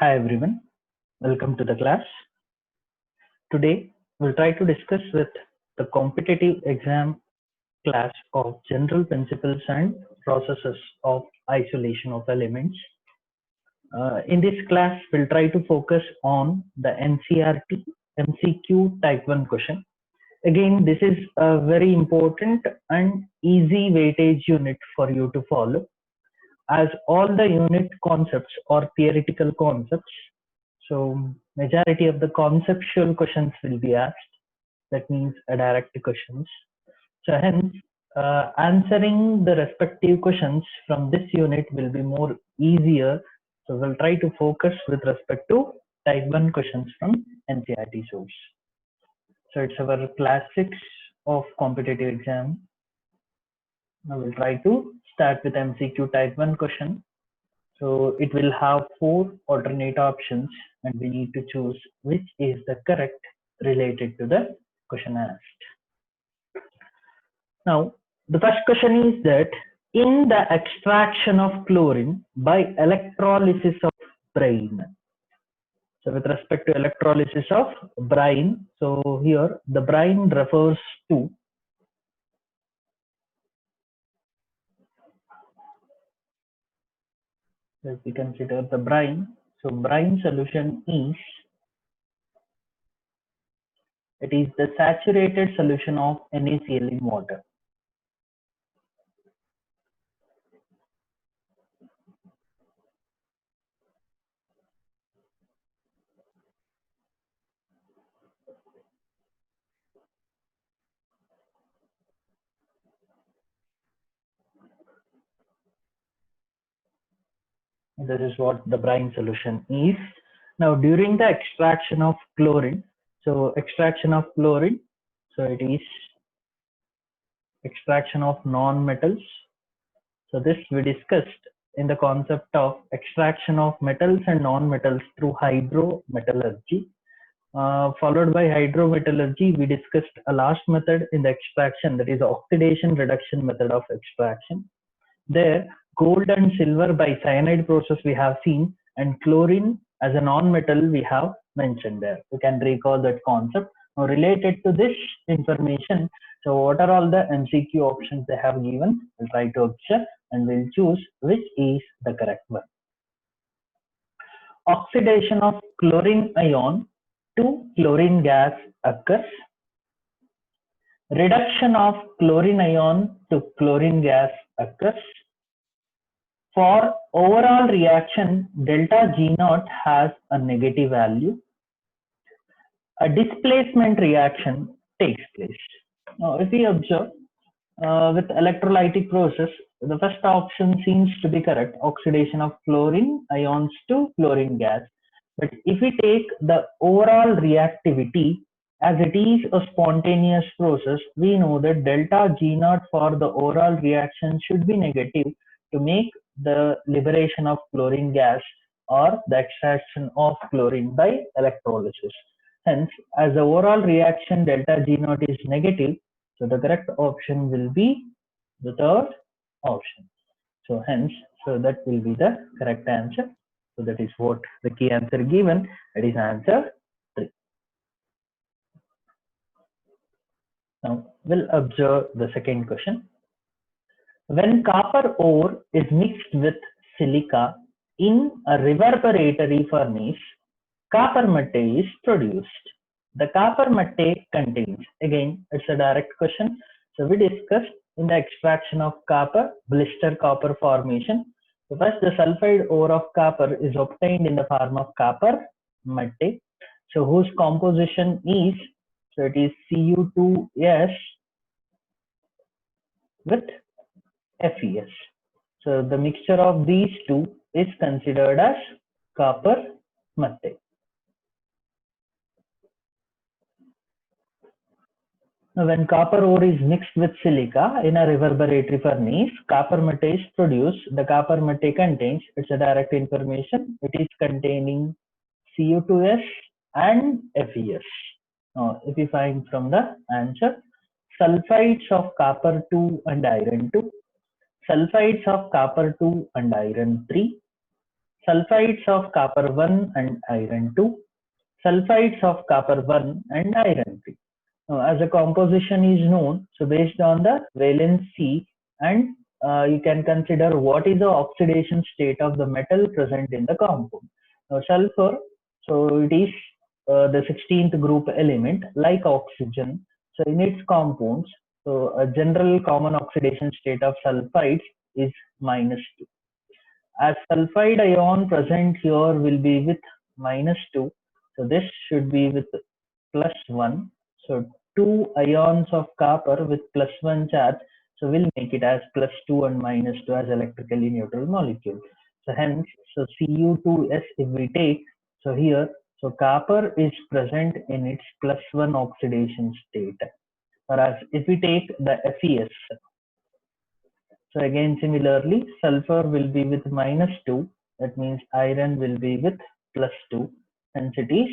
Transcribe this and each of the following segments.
Hi everyone, welcome to the class. Today we'll try to discuss with the competitive exam class of general principles and processes of isolation of elements. In this class we'll try to focus on the NCERT MCQ type 1 question. Again, this is a very important and easy weightage unit for you to follow, as all the unit concepts are theoretical concepts. So majority of the conceptual questions will be asked. That means a direct questions. So hence, answering the respective questions from this unit will be more easier. So we'll try to focus with respect to type 1 questions from NCERT source. So it's our class 6 of competitive exam. Now we'll try to start with MCQ type 1 question. So it will have 4 alternate options and we need to choose which is the correct related to the question asked. Now, the first question is that in the extraction of chlorine by electrolysis of brine. So with respect to electrolysis of brine, so here the brine refers to let we consider the brine. So brine solution is the saturated solution of NaCl in water. This is what the brine solution is. Now during the extraction of chlorine, so extraction of chlorine, so it is extraction of non-metals. So this we discussed in the concept of extraction of metals and non-metals through hydrometallurgy. Followed by hydrometallurgy, we discussed a last method in the extraction, that is oxidation reduction method of extraction. There, gold and silver by cyanide process we have seen, and chlorine as a non-metal we have mentioned there. You can recall that concept. Now related to this information, so what are all the MCQ options they have given? We'll try to observe and we'll choose which is the correct one. Oxidation of chlorine ion to chlorine gas occurs. Reduction of chlorine ion to chlorine gas occurs. For overall reaction, delta G naught has a negative value. A displacement reaction takes place. Now, if we observe with electrolytic process, the first option seems to be correct, oxidation of chlorine ions to chlorine gas. But if we take the overall reactivity, as it is a spontaneous process, we know that delta G naught for the overall reaction should be negative to make the liberation of chlorine gas or the extraction of chlorine by electrolysis. Hence, as the overall reaction delta G naught is negative, so the correct option will be the third option. So hence, so that will be the correct answer. So that is what the key answer given, that is answer 3. Now we'll observe the second question. When copper ore is mixed with silica in a reverberatory furnace, copper matte is produced. The copper matte contains, again it's a direct question. So we discussed in the extraction of copper, blister copper formation. So first the sulfide ore of copper is obtained in the form of copper matte. So whose composition is, so it is Cu2S with FeS. So the mixture of these two is considered as copper matte. Now, when copper ore is mixed with silica in a reverberatory furnace, copper matte is produced. The copper matte contains, it's a direct information, it is containing Cu2S and FeS. Now, if you find from the answer, sulfides of copper 2 and iron 2, sulfides of copper 2 and iron 3, sulfides of copper 1 and iron 2, sulfides of copper 1 and iron 3. Now, as a composition is known, so based on the valency and you can consider what is the oxidation state of the metal present in the compound. Now, sulfur, so it is the 16th group element like oxygen. So in its compounds, so a general common oxidation state of sulfides is -2. As sulfide ion present here will be with -2, so this should be with +1. So two ions of copper with +1 charge, so we'll make it as +2 and -2 as electrically neutral molecule. So hence, so Cu2s if we take, so here, so copper is present in its +1 oxidation state. Whereas if we take the Fe(S), so again similarly, sulfur will be with -2, that means iron will be with +2, hence it is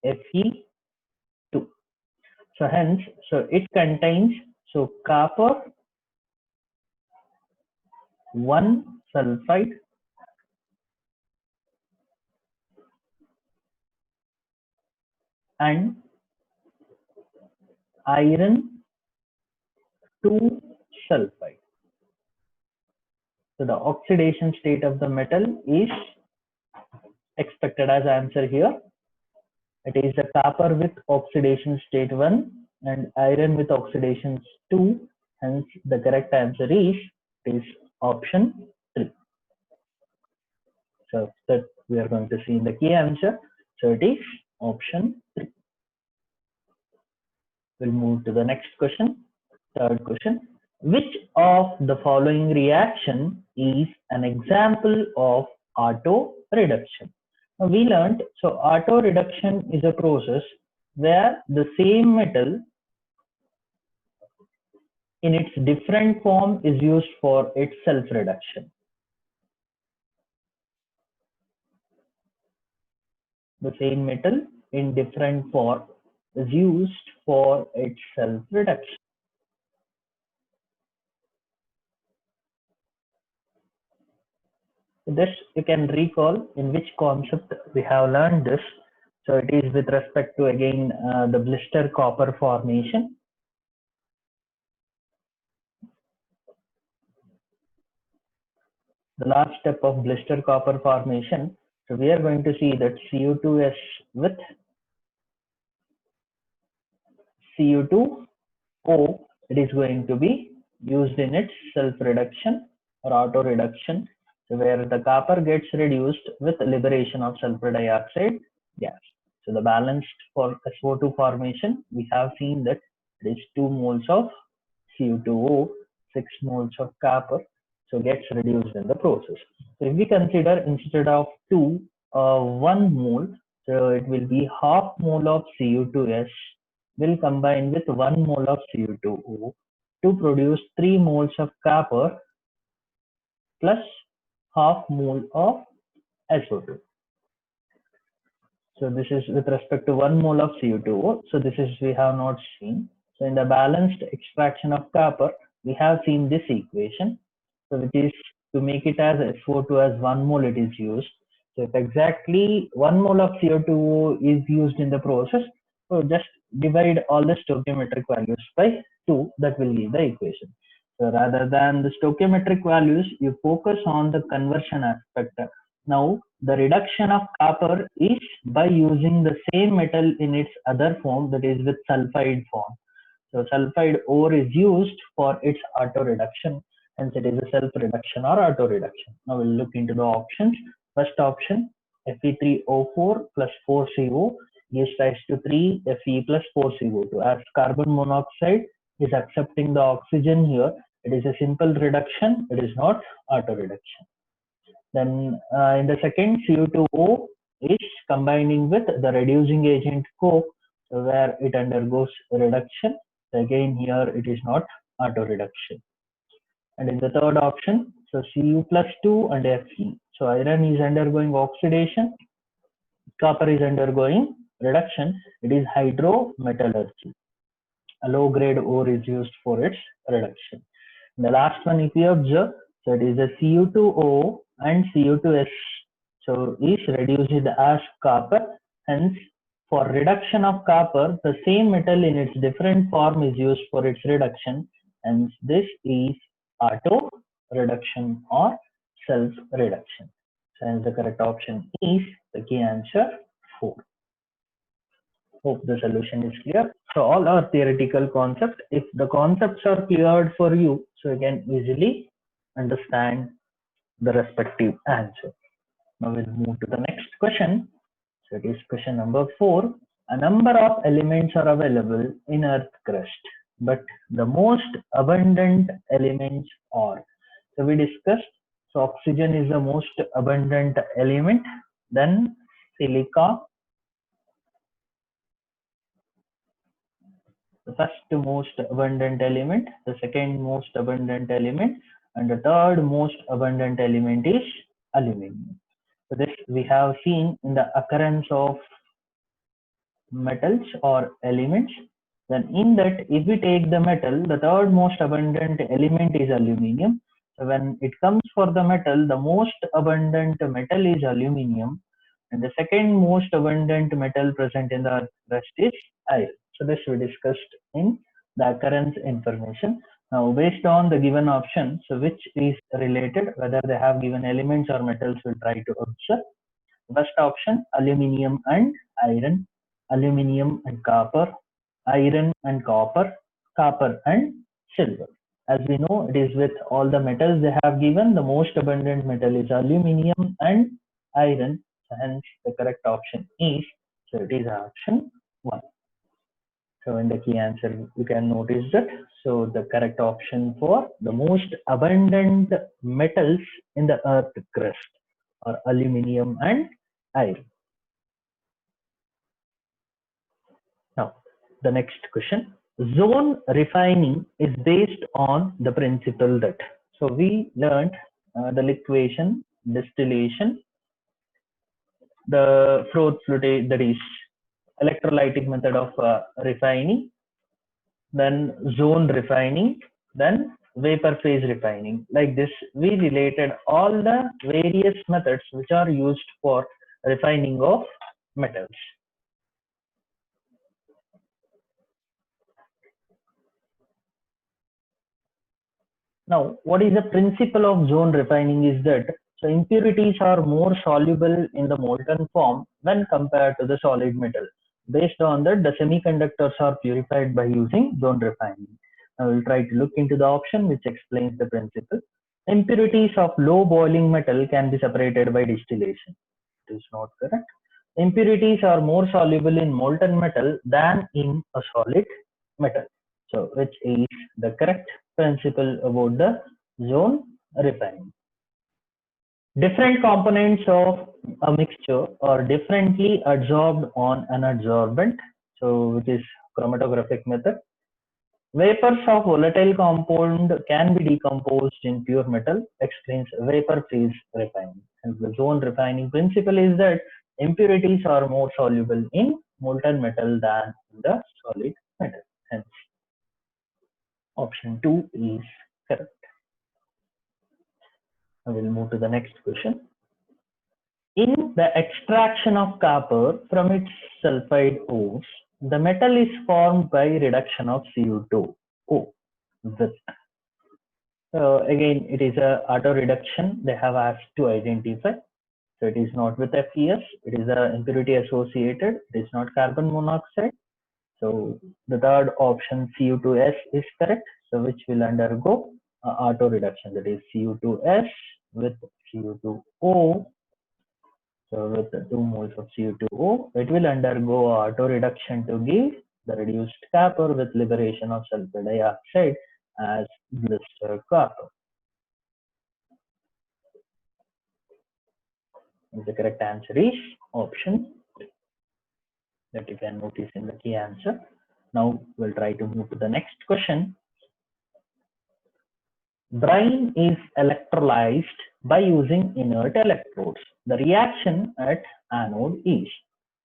Fe2. So hence, so it contains, so copper 1 sulfide and iron 2 sulfide. So the oxidation state of the metal is expected as answer here. It is a copper with oxidation state 1 and iron with oxidation 2. Hence the correct answer is option 3. So that we are going to see in the key answer. So it is option 3. We'll move to the next question. Third question. Which of the following reaction is an example of auto reduction? Now we learned, so auto reduction is a process where the same metal in its different form is used for its self reduction. The same metal in different form is used for its self reduction. This you can recall in which concept we have learned this. So it is with respect to again the blister copper formation. The last step of blister copper formation. So we are going to see that Cu2s with Cu2O, it is going to be used in its self reduction or auto reduction, so where the copper gets reduced with liberation of sulfur dioxide gas. So the balanced for SO2 formation, we have seen that it is 2 moles of Cu2O, 6 moles of copper, so gets reduced in the process. So if we consider instead of 2, 1 mole, so it will be half mole of Cu2s will combine with 1 mole of Cu2O to produce 3 moles of copper plus half mole of SO2. So this is with respect to 1 mole of Cu2O. So this is we have not seen. So in the balanced extraction of copper, we have seen this equation. So which is to make it as SO2 as 1 mole it is used. So if exactly 1 mole of CO2 is used in the process, so just divide all the stoichiometric values by 2, that will give the equation. So rather than the stoichiometric values, you focus on the conversion aspect. Now the reduction of copper is by using the same metal in its other form, that is with sulfide form. So sulfide ore is used for its auto reduction. Hence it is a self reduction or auto reduction. Now we'll look into the options. First option, Fe3O4 plus 4CO gives rise to 3 Fe plus 4CO2. As carbon monoxide is accepting the oxygen here, it is a simple reduction, it is not auto reduction. Then in the second, CO2O is combining with the reducing agent coke, where it undergoes reduction. So again here it is not auto reduction. And in the third option, so Cu plus 2 and Fe. So iron is undergoing oxidation, copper is undergoing reduction. It is hydrometallurgy. A low grade ore is used for its reduction. And the last one, if you observe, so it is a Cu2O and Cu2s. so is reduced as copper. Hence, for reduction of copper, the same metal in its different form is used for its reduction. Hence, this is auto reduction or self reduction. So, hence the correct option is the key answer 4. Hope the solution is clear. So all are theoretical concepts. If the concepts are cleared for you, so you can easily understand the respective answer. Now we'll move to the next question. So it is question number 4. A number of elements are available in Earth crust, but the most abundant elements are. So we discussed. So oxygen is the most abundant element. Then silica, the first most abundant element, the second most abundant element, and the third most abundant element is aluminum. So this we have seen in the occurrence of metals or elements. Then in that, if we take the metal, the third most abundant element is aluminum. So when it comes for the metal, the most abundant metal is aluminum, and the second most abundant metal present in the crust is iron. So this we discussed in the occurrence information. Now based on the given option, so which is related, whether they have given elements or metals, we'll try to observe. First option, aluminium and iron, aluminium and copper, iron and copper, copper and silver. As we know, it is with all the metals they have given, the most abundant metal is aluminium and iron. Hence, the correct option is, so it is option 1. So in the key answer, you can notice that. So the correct option for the most abundant metals in the earth crust are aluminium and iron. Now, the next question. Zone refining is based on the principle that. So we learned the liquation, distillation, the Froth fluid, that is electrolytic method of refining, then zone refining, then vapor phase refining. Like this, we related all the various methods which are used for refining of metals. Now, what is the principle of zone refining is that so impurities are more soluble in the molten form when compared to the solid metal. Based on that, the semiconductors are purified by using zone refining. I will try to look into the option which explains the principle. Impurities of low boiling metal can be separated by distillation. It is not correct. Impurities are more soluble in molten metal than in a solid metal. So, which is the correct principle about the zone refining. Different components of a mixture are differently adsorbed on an adsorbent, so which is chromatographic method. Vapors of volatile compound can be decomposed in pure metal, explains vapor phase refining. And the zone refining principle is that impurities are more soluble in molten metal than in the solid metal. Hence, option 2 is correct. I will move to the next question. In the extraction of copper from its sulfide ores, the metal is formed by reduction of CO2. With again, it is a auto reduction they have asked to identify. So it is not with FeS, it is a impurity associated, it is not carbon monoxide. So the third option Cu2S is correct. So which will undergo auto reduction, that is Cu2S with Cu2O. So with 2 moles of Cu2O, it will undergo auto reduction to give the reduced copper with liberation of sulfur dioxide as blister copper. And the correct answer is option 3. That you can notice in the key answer. Now we'll try to move to the next question. Brine is electrolyzed by using inert electrodes. The reaction at anode is,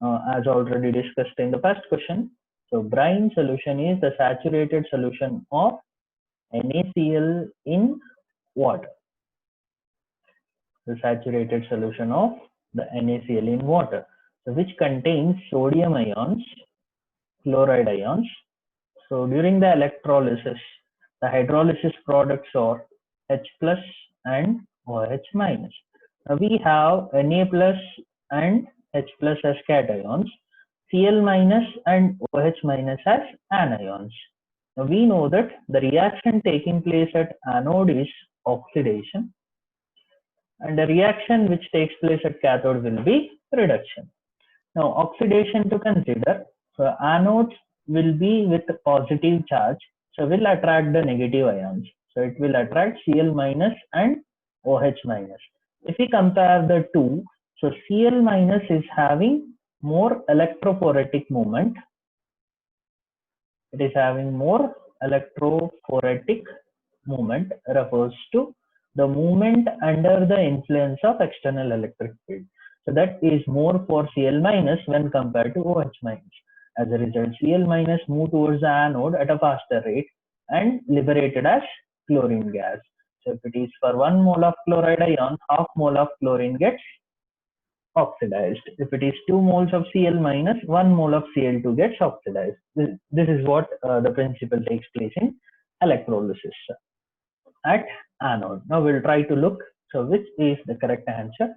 as already discussed in the first question, so brine solution is the saturated solution of NaCl in water. The saturated solution of the NaCl in water, so which contains sodium ions, chloride ions. So during the electrolysis, the hydrolysis products are H plus and OH minus. Now we have Na plus and H plus as cations, Cl minus and OH minus as anions. Now we know that the reaction taking place at anode is oxidation, and the reaction which takes place at cathode will be reduction. Now oxidation to consider, so anodes will be with positive charge, so will attract the negative ions. So it will attract Cl minus and OH minus. If we compare the two, so Cl minus is having more electrophoretic movement. It is having more electrophoretic movement, refers to the movement under the influence of external electric field. So that is more for Cl minus when compared to OH minus. As a result, Cl minus move towards the anode at a faster rate and liberated as chlorine gas. So if it is for 1 mole of chloride ion, half mole of chlorine gets oxidized. If it is 2 moles of Cl minus, 1 mole of Cl2 gets oxidized. This is what the principle takes place in electrolysis at anode. Now we'll try to look, so which is the correct answer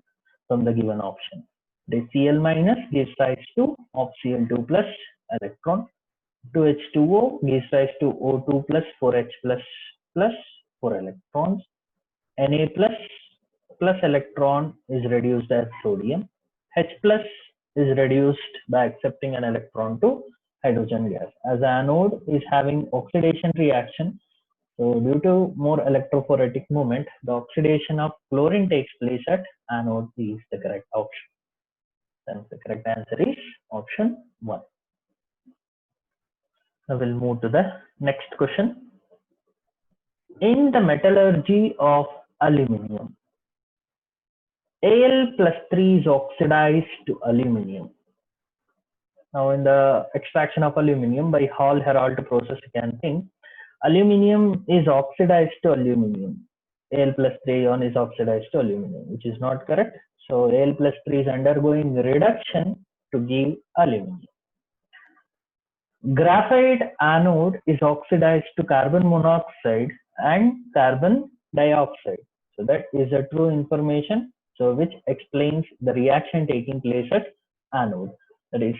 from the given option. The Cl minus gives rise to of Cl2 plus electron, 2H2O gives rise to O2 plus 4H plus 4 electrons, Na plus electron is reduced as sodium, H plus is reduced by accepting an electron to hydrogen gas. As anode is having oxidation reaction, so due to more electrophoretic movement, the oxidation of chlorine takes place at anode is the correct option. Then the correct answer is option 1. Now we'll move to the next question. In the metallurgy of aluminium, Al plus 3 is oxidized to aluminium. Now in the extraction of aluminium by Hall-Héroult process, you can think aluminium is oxidized to aluminium. Al plus 3 ion is oxidized to aluminium, which is not correct. So Al plus 3 is undergoing reduction to give aluminium. Graphite anode is oxidized to carbon monoxide and carbon dioxide. So that is a true information. So which explains the reaction taking place at anode. That is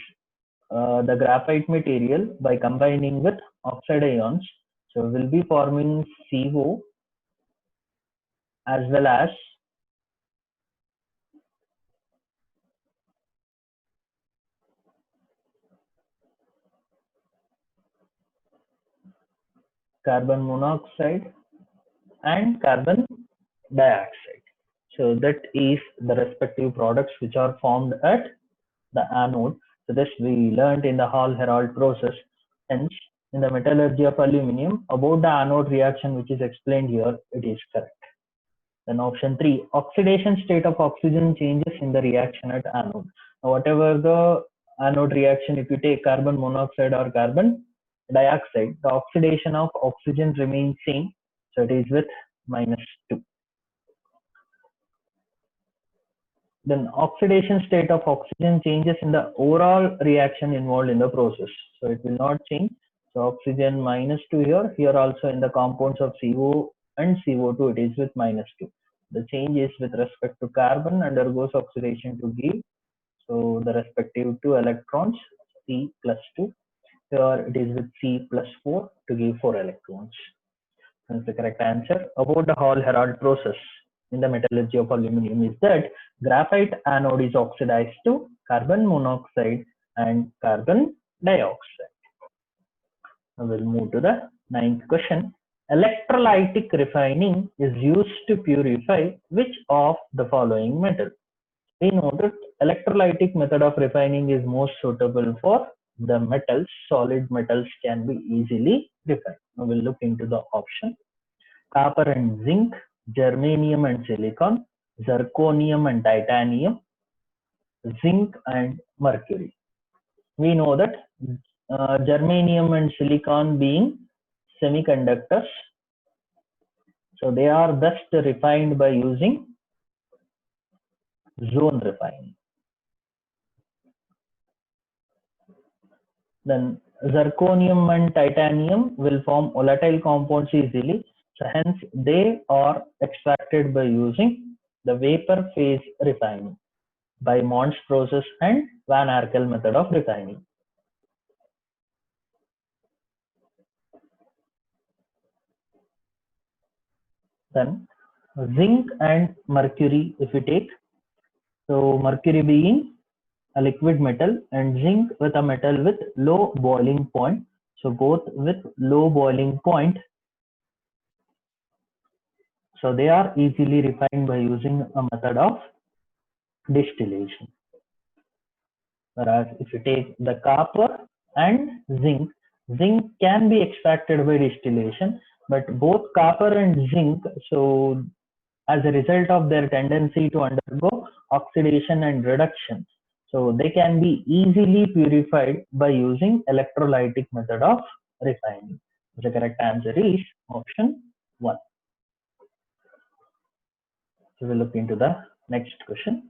the graphite material by combining with oxide ions, so will be forming CO as well as carbon monoxide and carbon dioxide. So that is the respective products which are formed at the anode. So this we learned in the Hall-Héroult process. Hence, in the metallurgy of aluminium, about the anode reaction which is explained here, it is correct. Then option 3, oxidation state of oxygen changes in the reaction at anode. Now, whatever the anode reaction, if you take carbon monoxide or carbon dioxide, the oxidation of oxygen remains same. So it is with -2. Then oxidation state of oxygen changes in the overall reaction involved in the process. So it will not change. So oxygen -2 here. Here also in the compounds of CO and CO2, it is with -2. The change is with respect to carbon undergoes oxidation to give. So the respective 2 electrons, C plus 2. Here it is with C plus 4 to give 4 electrons. That's the correct answer. About the Hall-Héroult process in the metallurgy of aluminium is that graphite anode is oxidized to carbon monoxide and carbon dioxide. Now we'll move to the 9th question. Electrolytic refining is used to purify which of the following metal? We know that electrolytic method of refining is most suitable for the metals. Solid metals can be easily refined. Now we'll look into the option. Copper and zinc, germanium and silicon, zirconium and titanium, zinc and mercury. We know that germanium and silicon being semiconductors, so they are best refined by using zone refining. Then zirconium and titanium will form volatile compounds easily, so hence they are extracted by using the vapor phase refining by Mond's process and Van Arkel method of refining. Then zinc and mercury, if you take, so mercury being a liquid metal and zinc with a metal with low boiling point. So both with low boiling point, so they are easily refined by using a method of distillation. Whereas if you take the copper and zinc, zinc can be extracted by distillation, but both copper and zinc, so as a result of their tendency to undergo oxidation and reduction, so they can be easily purified by using electrolytic method of refining. The correct answer is option 1. So we'll look into the next question.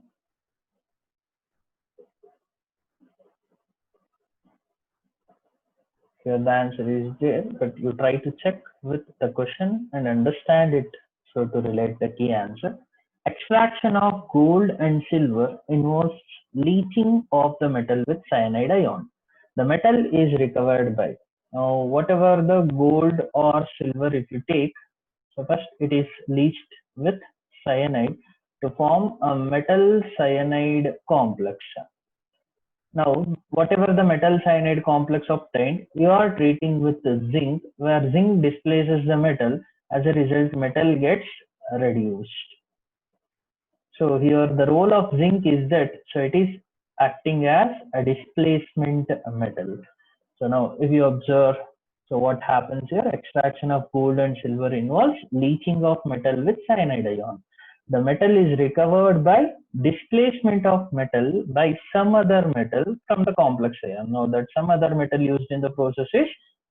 Here the answer is there, but you try to check with the question and understand it, so to relate the key answer. Extraction of gold and silver involves leaching of the metal with cyanide ion. The metal is recovered by, now whatever the gold or silver if you take, so first it is leached with cyanide to form a metal cyanide complex. Now, whatever the metal cyanide complex obtained, you are treating with the zinc, where zinc displaces the metal. As a result, metal gets reduced. So here the role of zinc is that, so it is acting as a displacement metal. So now if you observe, so what happens here, extraction of gold and silver involves leaching of metal with cyanide ion. The metal is recovered by displacement of metal by some other metal from the complex ion. Now that some other metal used in the process is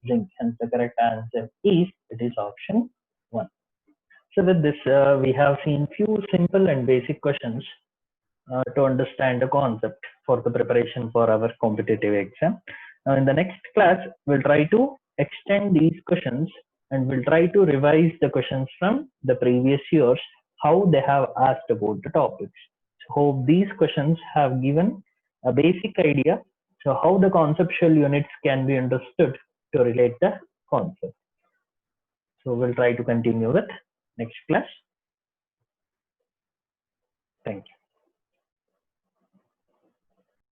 zinc. Hence the correct answer is, it is option 1. So with this, we have seen few simple and basic questions to understand the concept for the preparation for our competitive exam. Now in the next class, we'll try to extend these questions and we'll try to revise the questions from the previous years, how they have asked about the topics. So hope these questions have given a basic idea, so how the conceptual units can be understood to relate the concept. So we'll try to continue with next class. Thank you.